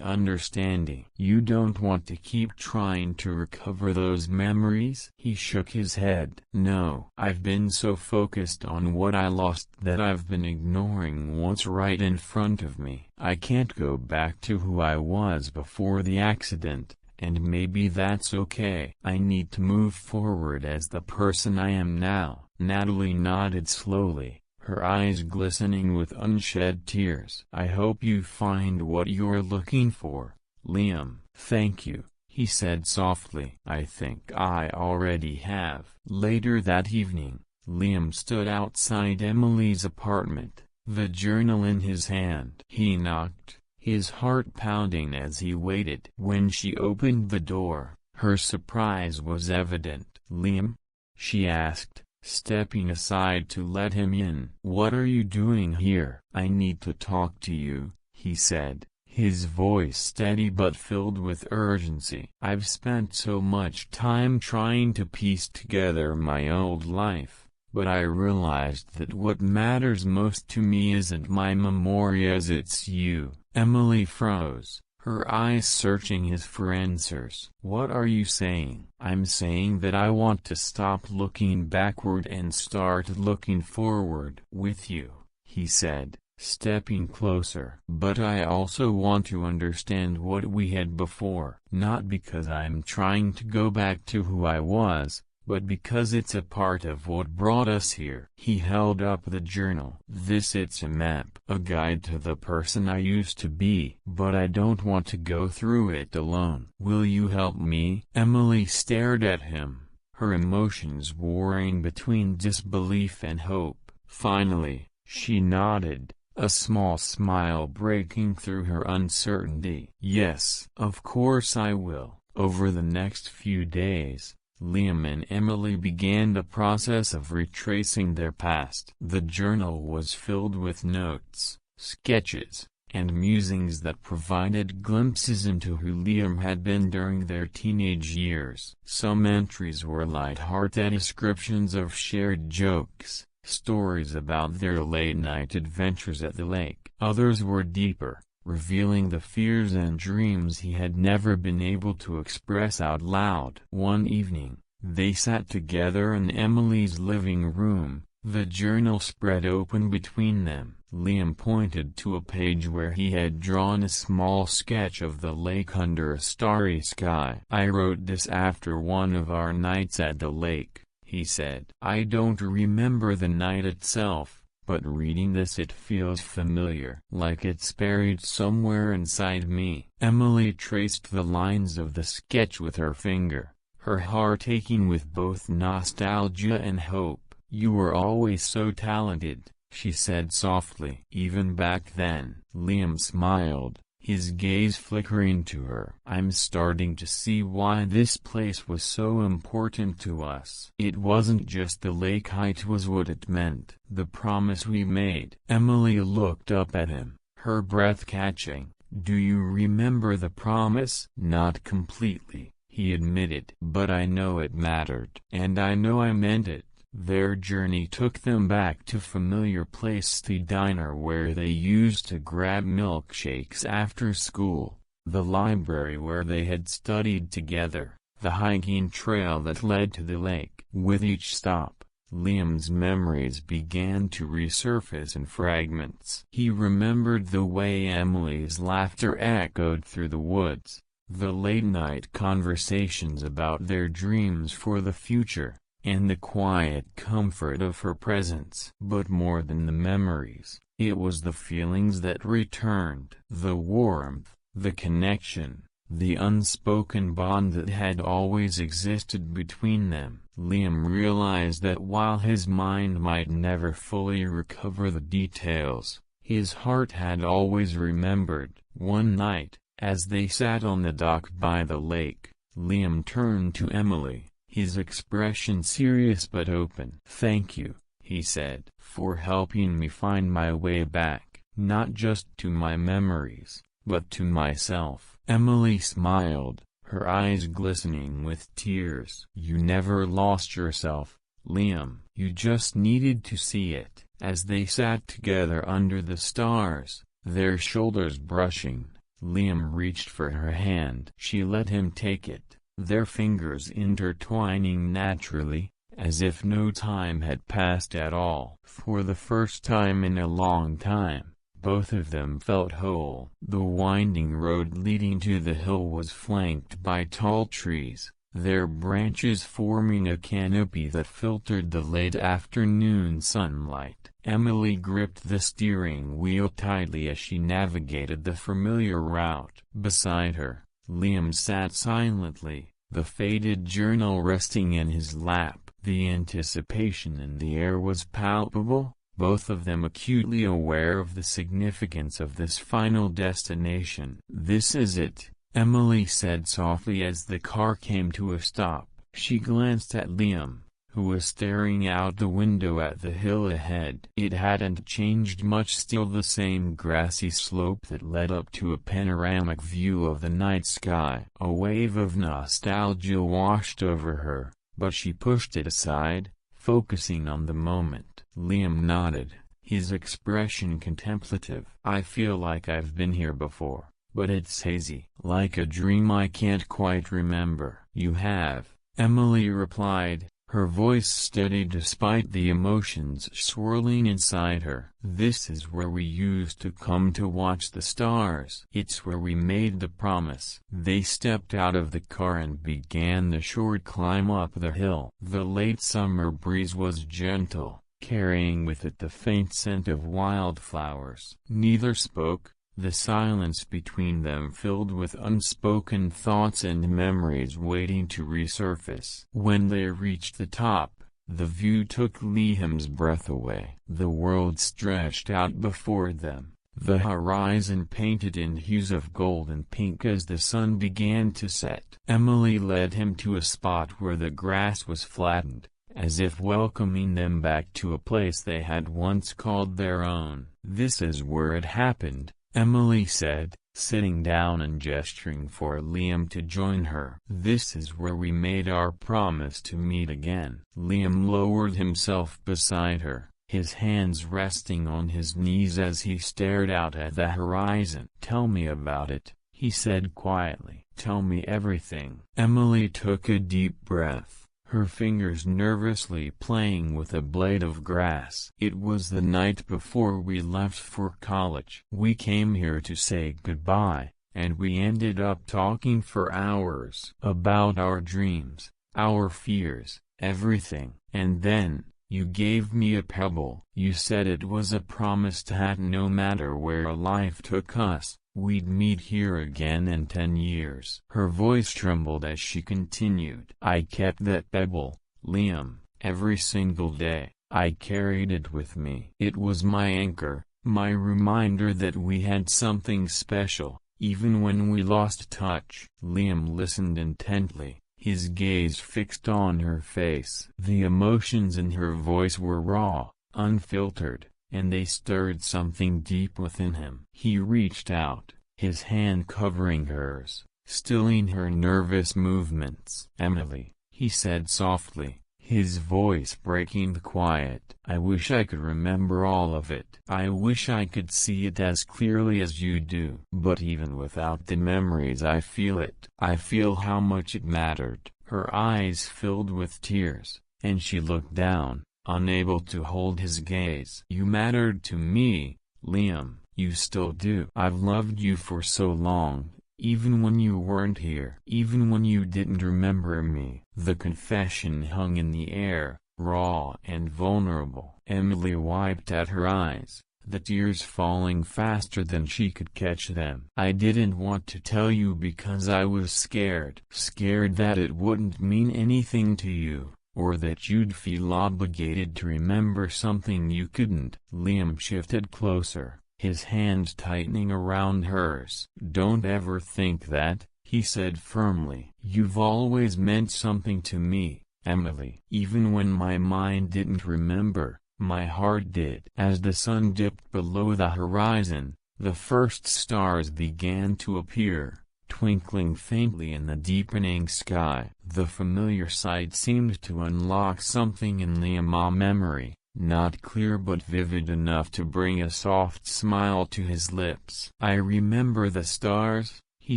understanding. "You don't want to keep trying to recover those memories?" He shook his head. "No. I've been so focused on what I lost that I've been ignoring what's right in front of me. I can't go back to who I was before the accident. And maybe that's okay. I need to move forward as the person I am now." Natalie nodded slowly, her eyes glistening with unshed tears. "I hope you find what you're looking for, Liam." "Thank you," he said softly. "I think I already have." Later that evening, Liam stood outside Emily's apartment, the journal in his hand. He knocked, his heart pounding as he waited. When she opened the door, her surprise was evident. "Liam?" she asked, stepping aside to let him in. "What are you doing here?" "I need to talk to you," he said, his voice steady but filled with urgency. "I've spent so much time trying to piece together my old life, but I realized that what matters most to me isn't my memories, it's you." Emily froze, her eyes searching his for answers. "What are you saying?" "I'm saying that I want to stop looking backward and start looking forward." "With you," he said, stepping closer. "But I also want to understand what we had before. Not because I'm trying to go back to who I was, but because it's a part of what brought us here." He held up the journal. It's a map, a guide to the person I used to be. But I don't want to go through it alone. Will you help me?" Emily stared at him, her emotions warring between disbelief and hope. Finally, she nodded, a small smile breaking through her uncertainty. "Yes, of course I will." Over the next few days, Liam and Emily began the process of retracing their past. The journal was filled with notes, sketches, and musings that provided glimpses into who Liam had been during their teenage years. Some entries were light-hearted descriptions of shared jokes, stories about their late-night adventures at the lake. Others were deeper, revealing the fears and dreams he had never been able to express out loud. One evening, they sat together in Emily's living room, the journal spread open between them. Liam pointed to a page where he had drawn a small sketch of the lake under a starry sky. "I wrote this after one of our nights at the lake," he said. "I don't remember the night itself, but reading this it feels familiar, like it's buried somewhere inside me." Emily traced the lines of the sketch with her finger, her heart aching with both nostalgia and hope. "You were always so talented," she said softly. "Even back then." Liam smiled, his gaze flickering to her. "I'm starting to see why this place was so important to us. It wasn't just the lake, it was what it meant. The promise we made." Emily looked up at him, her breath catching. "Do you remember the promise?" "Not completely," he admitted. "But I know it mattered. And I know I meant it." Their journey took them back to familiar place, the diner where they used to grab milkshakes after school, the library where they had studied together, the hiking trail that led to the lake. With each stop, Liam's memories began to resurface in fragments. He remembered the way Emily's laughter echoed through the woods, the late-night conversations about their dreams for the future, and the quiet comfort of her presence. But more than the memories, it was the feelings that returned. The warmth, the connection, the unspoken bond that had always existed between them. Liam realized that while his mind might never fully recover the details, his heart had always remembered. One night, as they sat on the dock by the lake, Liam turned to Emily, his expression serious but open. "Thank you," he said, "for helping me find my way back, not just to my memories, but to myself." Emily smiled, her eyes glistening with tears. "You never lost yourself, Liam. You just needed to see it." As they sat together under the stars, their shoulders brushing, Liam reached for her hand. She let him take it, their fingers intertwining naturally, as if no time had passed at all. For the first time in a long time, both of them felt whole. The winding road leading to the hill was flanked by tall trees, their branches forming a canopy that filtered the late afternoon sunlight. Emily gripped the steering wheel tightly as she navigated the familiar route. Beside her, Liam sat silently, the faded journal resting in his lap. The anticipation in the air was palpable, both of them acutely aware of the significance of this final destination. "This is it," Emily said softly as the car came to a stop. She glanced at Liam, who was staring out the window at the hill ahead. It hadn't changed much, still the same grassy slope that led up to a panoramic view of the night sky. A wave of nostalgia washed over her, but she pushed it aside, focusing on the moment. Liam nodded, his expression contemplative. "I feel like I've been here before, but it's hazy, like a dream I can't quite remember." "You have," Emily replied, her voice steady despite the emotions swirling inside her. "This is where we used to come to watch the stars. It's where we made the promise." They stepped out of the car and began the short climb up the hill. The late summer breeze was gentle, carrying with it the faint scent of wildflowers. Neither spoke, the silence between them filled with unspoken thoughts and memories waiting to resurface. When they reached the top, the view took Liam's breath away. The world stretched out before them, the horizon painted in hues of gold and pink as the sun began to set. Emily led him to a spot where the grass was flattened, as if welcoming them back to a place they had once called their own. "This is where it happened," Emily said, sitting down and gesturing for Liam to join her. "This is where we made our promise to meet again." Liam lowered himself beside her, his hands resting on his knees as he stared out at the horizon. "Tell me about it," he said quietly. "Tell me everything." Emily took a deep breath, her fingers nervously playing with a blade of grass. "It was the night before we left for college. We came here to say goodbye, and we ended up talking for hours about our dreams, our fears, everything. And then, you gave me a pebble. You said it was a promise that no matter where life took us, we'd meet here again in 10 years. Her voice trembled as she continued. "I kept that pebble, Liam, every single day. I carried it with me. It was my anchor, my reminder that we had something special, even when we lost touch." Liam listened intently, his gaze fixed on her face. The emotions in her voice were raw, unfiltered, and they stirred something deep within him. He reached out, his hand covering hers, stilling her nervous movements. "Emily," he said softly, his voice breaking the quiet. "I wish I could remember all of it. I wish I could see it as clearly as you do. But even without the memories I feel it. I feel how much it mattered." Her eyes filled with tears, and she looked down, unable to hold his gaze. "You mattered to me, Liam. You still do. I've loved you for so long. Even when you weren't here. Even when you didn't remember me." The confession hung in the air, raw and vulnerable. Emily wiped at her eyes, the tears falling faster than she could catch them. "I didn't want to tell you because I was scared. Scared that it wouldn't mean anything to you, or that you'd feel obligated to remember something you couldn't." Liam shifted closer, his hand tightening around hers. "Don't ever think that," he said firmly. "You've always meant something to me, Emily. Even when my mind didn't remember, my heart did." As the sun dipped below the horizon, the first stars began to appear, twinkling faintly in the deepening sky. The familiar sight seemed to unlock something in Liam's memory, not clear but vivid enough to bring a soft smile to his lips. "I remember the stars," he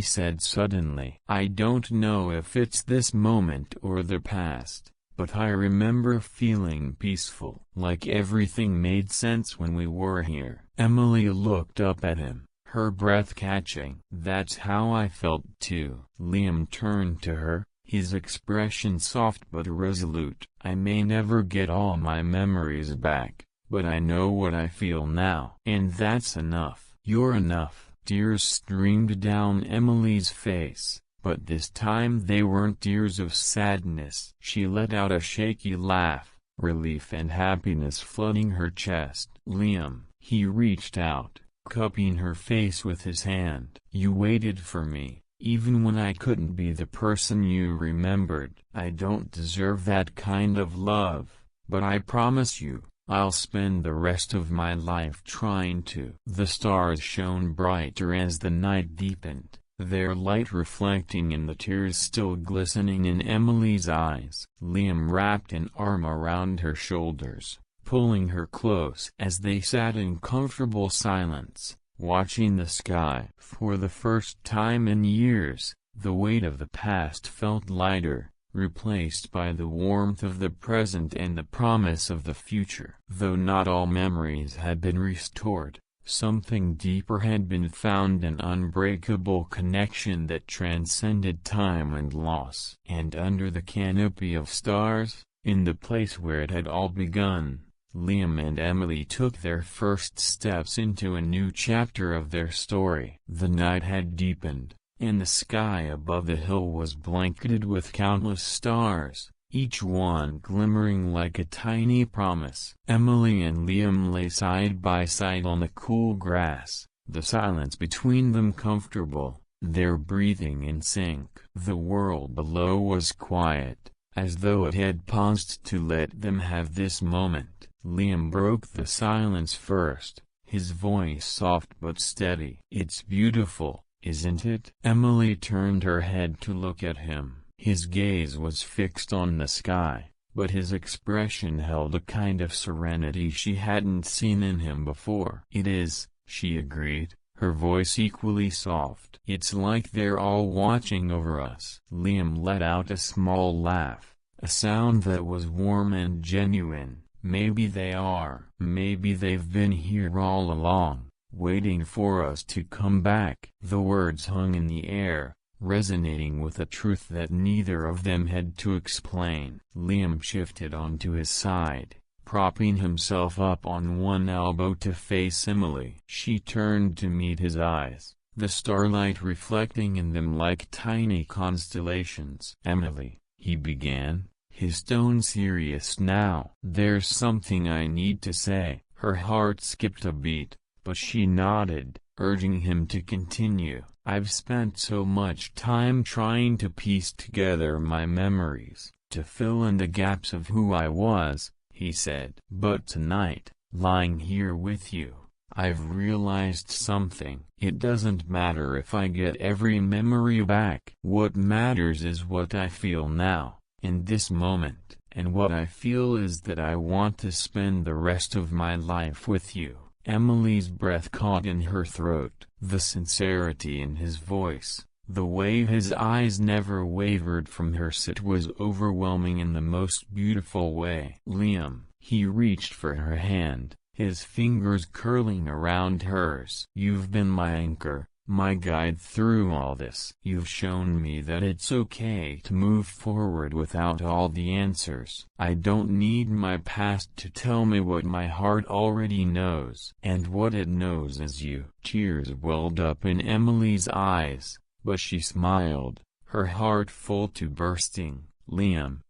said suddenly. "I don't know if it's this moment or the past, but I remember feeling peaceful, like everything made sense when we were here." Emily looked up at him, her breath catching. "That's how I felt too." Liam turned to her, his expression soft but resolute. "I may never get all my memories back, but I know what I feel now. And that's enough." "You're enough." Tears streamed down Emily's face, but this time they weren't tears of sadness. She let out a shaky laugh, relief and happiness flooding her chest. "Liam," he reached out, cupping her face with his hand. "You waited for me, even when I couldn't be the person you remembered. I don't deserve that kind of love, but I promise you, I'll spend the rest of my life trying to." The stars shone brighter as the night deepened, their light reflecting in the tears still glistening in Emily's eyes. Liam wrapped an arm around her shoulders, pulling her close as they sat in comfortable silence, watching the sky. For the first time in years, the weight of the past felt lighter, replaced by the warmth of the present and the promise of the future. Though not all memories had been restored, something deeper had been found, an unbreakable connection that transcended time and loss. And under the canopy of stars, in the place where it had all begun, Liam and Emily took their first steps into a new chapter of their story. The night had deepened, and the sky above the hill was blanketed with countless stars, each one glimmering like a tiny promise. Emily and Liam lay side by side on the cool grass, the silence between them comfortable, their breathing in sync. The world below was quiet, as though it had paused to let them have this moment. Liam broke the silence first, his voice soft but steady. "It's beautiful, isn't it?" Emily turned her head to look at him. His gaze was fixed on the sky, but his expression held a kind of serenity she hadn't seen in him before. "It is," she agreed, her voice equally soft. "It's like they're all watching over us." Liam let out a small laugh, a sound that was warm and genuine. "Maybe they are. Maybe they've been here all along, waiting for us to come back." The words hung in the air, resonating with a truth that neither of them had to explain. Liam shifted onto his side, propping himself up on one elbow to face Emily. She turned to meet his eyes, the starlight reflecting in them like tiny constellations. "Emily," he began, his tone serious now. "There's something I need to say." Her heart skipped a beat, but she nodded, urging him to continue. "I've spent so much time trying to piece together my memories, to fill in the gaps of who I was," he said. "But tonight, lying here with you, I've realized something. It doesn't matter if I get every memory back. What matters is what I feel now, in this moment, and what I feel is that I want to spend the rest of my life with you." Emily's breath caught in her throat. The sincerity in his voice, the way his eyes never wavered from hers, it was overwhelming in the most beautiful way. "Liam," he reached for her hand, his fingers curling around hers. "You've been my anchor, my guide through all this. You've shown me that it's okay to move forward without all the answers. I don't need my past to tell me what my heart already knows. And what it knows is you." Tears welled up in Emily's eyes, but she smiled, her heart full to bursting. "Liam,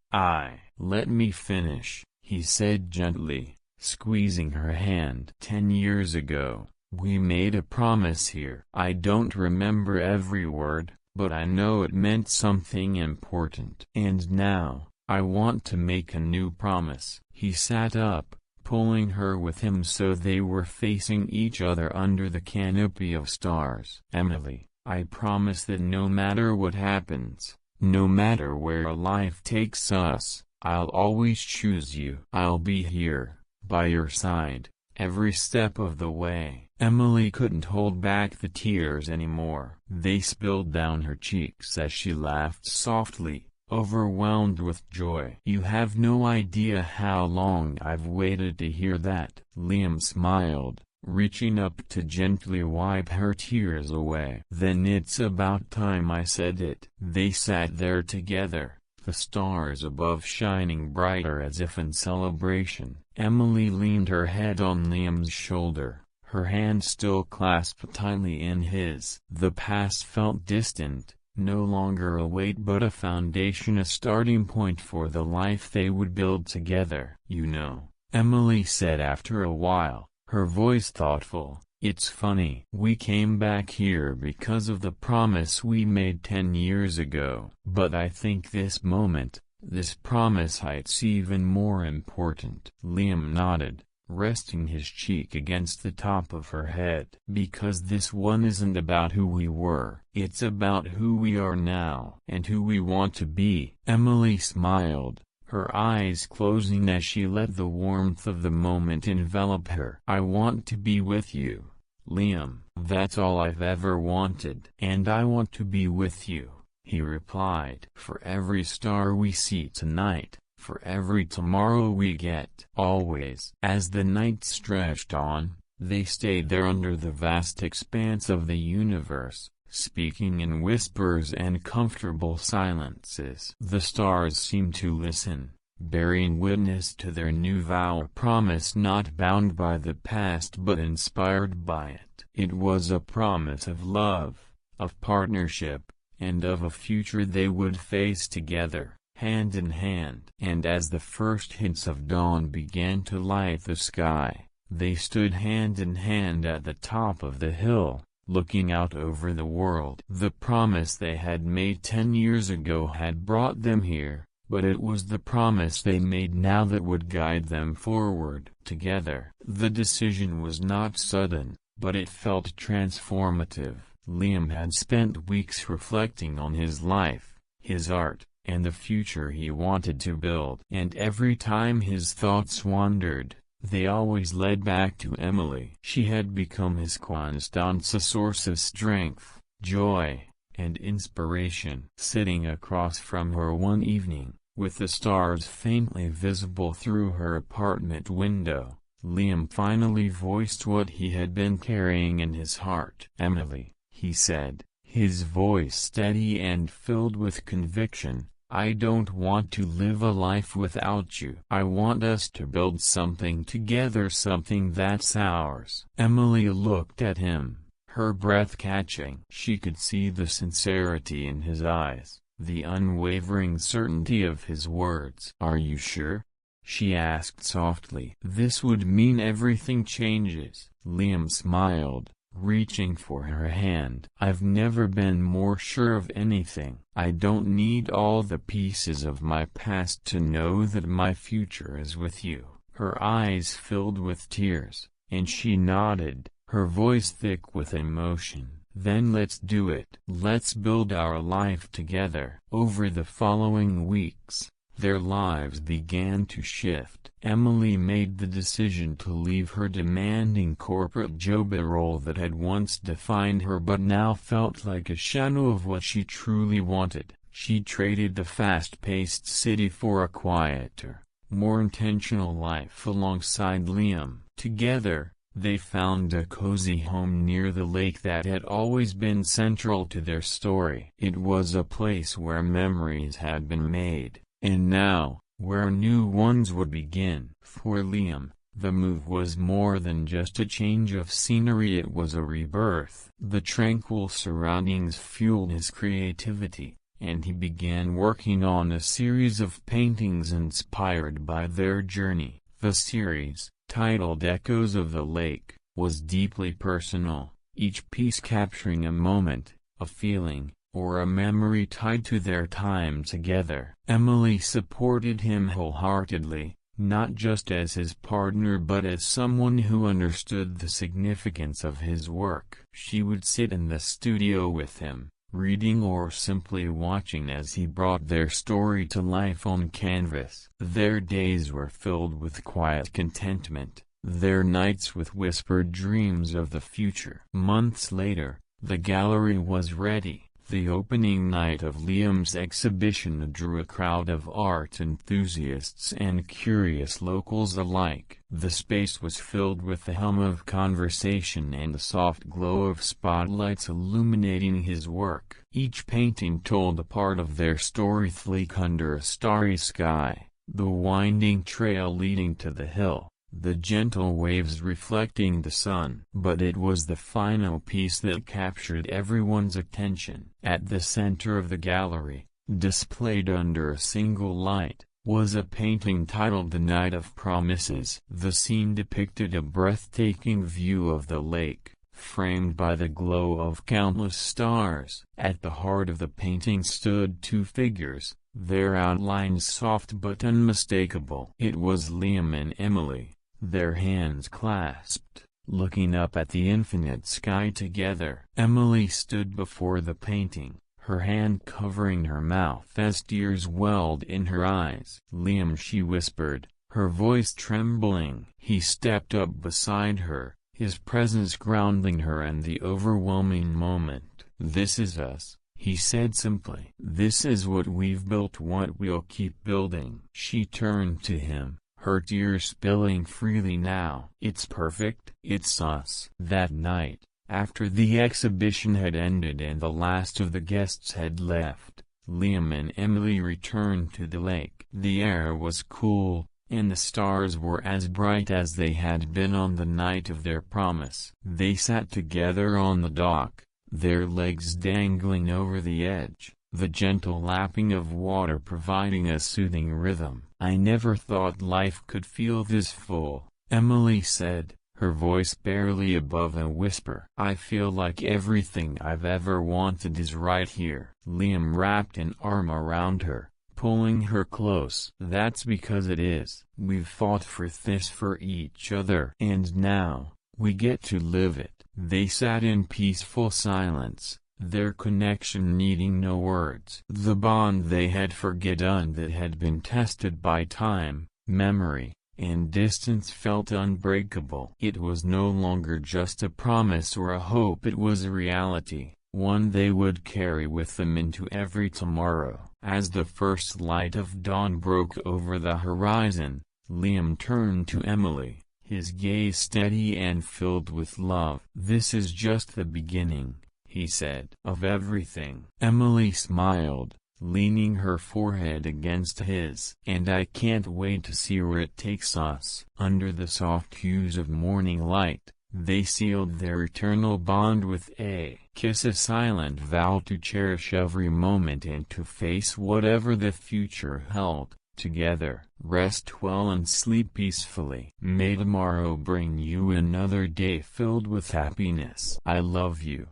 let me finish," he said gently, squeezing her hand. "10 years ago, we made a promise here. I don't remember every word, but I know it meant something important. And now, I want to make a new promise." He sat up, pulling her with him so they were facing each other under the canopy of stars. "Emily, I promise that no matter what happens, no matter where life takes us, I'll always choose you. I'll be here, by your side, every step of the way." Emily couldn't hold back the tears anymore. They spilled down her cheeks as she laughed softly, overwhelmed with joy. "You have no idea how long I've waited to hear that." Liam smiled, reaching up to gently wipe her tears away. "Then it's about time I said it." They sat there together, the stars above shining brighter as if in celebration. Emily leaned her head on Liam's shoulder, her hand still clasped tightly in his. The past felt distant, no longer a weight but a foundation, a starting point for the life they would build together. "You know," Emily said after a while, her voice thoughtful, "it's funny. We came back here because of the promise we made 10 years ago. But I think this moment, this promise it's even more important." Liam nodded, resting his cheek against the top of her head. "Because this one isn't about who we were. It's about who we are now. And who we want to be." Emily smiled, her eyes closing as she let the warmth of the moment envelop her. "I want to be with you, Liam. That's all I've ever wanted." "And I want to be with you," he replied. "For every star we see tonight, for every tomorrow we get." Always. As the night stretched on, they stayed there under the vast expanse of the universe, speaking in whispers and comfortable silences. The stars seemed to listen, bearing witness to their new vow, a promise not bound by the past but inspired by it. It was a promise of love, of partnership, and of a future they would face together, hand in hand. And as the first hints of dawn began to light the sky, they stood hand in hand at the top of the hill, looking out over the world. The promise they had made 10 years ago had brought them here, but it was the promise they made now that would guide them forward. Together. The decision was not sudden, but it felt transformative. Liam had spent weeks reflecting on his life, his art, and the future he wanted to build. And every time his thoughts wandered, they always led back to Emily. She had become his constant, a source of strength, joy, and inspiration. Sitting across from her one evening, with the stars faintly visible through her apartment window, Liam finally voiced what he had been carrying in his heart. "Emily," he said, his voice steady and filled with conviction, "I don't want to live a life without you. I want us to build something together, something that's ours." Emily looked at him, her breath catching. She could see the sincerity in his eyes, the unwavering certainty of his words. "Are you sure?" she asked softly. "This would mean everything changes." Liam smiled, reaching for her hand. "I've never been more sure of anything. I don't need all the pieces of my past to know that my future is with you." Her eyes filled with tears, and she nodded, her voice thick with emotion. "Then let's do it. Let's build our life together." Over the following weeks, their lives began to shift. Emily made the decision to leave her demanding corporate job, a role that had once defined her but now felt like a shadow of what she truly wanted. She traded the fast-paced city for a quieter, more intentional life alongside Liam. Together, they found a cozy home near the lake that had always been central to their story. It was a place where memories had been made, and now, where new ones would begin. For Liam, the move was more than just a change of scenery, it was a rebirth. The tranquil surroundings fueled his creativity, and he began working on a series of paintings inspired by their journey. The series, titled Echoes of the Lake, was deeply personal, each piece capturing a moment, a feeling, or a memory tied to their time together. Emily supported him wholeheartedly, not just as his partner but as someone who understood the significance of his work. She would sit in the studio with him, reading or simply watching as he brought their story to life on canvas. Their days were filled with quiet contentment, their nights with whispered dreams of the future. Months later, the gallery was ready. The opening night of Liam's exhibition drew a crowd of art enthusiasts and curious locals alike. The space was filled with the hum of conversation and the soft glow of spotlights illuminating his work. Each painting told a part of their story, sleek under a starry sky, the winding trail leading to the hill, the gentle waves reflecting the sun. But it was the final piece that captured everyone's attention. At the center of the gallery, displayed under a single light, was a painting titled The Night of Promises. The scene depicted a breathtaking view of the lake, framed by the glow of countless stars. At the heart of the painting stood two figures, their outlines soft but unmistakable. It was Liam and Emily, their hands clasped, looking up at the infinite sky together. Emily stood before the painting, her hand covering her mouth as tears welled in her eyes. "Liam," she whispered, her voice trembling. He stepped up beside her, his presence grounding her in the overwhelming moment. "This is us," he said simply. "This is what we've built, what we'll keep building." She turned to him, her tears spilling freely now. "It's perfect, it's us." That night, after the exhibition had ended and the last of the guests had left, Liam and Emily returned to the lake. The air was cool, and the stars were as bright as they had been on the night of their promise. They sat together on the dock, their legs dangling over the edge, the gentle lapping of water providing a soothing rhythm. "I never thought life could feel this full," Emily said, her voice barely above a whisper. "I feel like everything I've ever wanted is right here." Liam wrapped an arm around her, pulling her close. "That's because it is. We've fought for this for each other. And now, we get to live it." They sat in peaceful silence, their connection needing no words. The bond they had forgotten that had been tested by time, memory, and distance felt unbreakable. It was no longer just a promise or a hope, it was a reality, one they would carry with them into every tomorrow. As the first light of dawn broke over the horizon, Liam turned to Emily, his gaze steady and filled with love. "This is just the beginning," he said, "of everything." Emily smiled, leaning her forehead against his. "And I can't wait to see where it takes us." Under the soft hues of morning light, they sealed their eternal bond with a kiss, a silent vow to cherish every moment and to face whatever the future held. Together, rest well and sleep peacefully. May tomorrow bring you another day filled with happiness. I love you.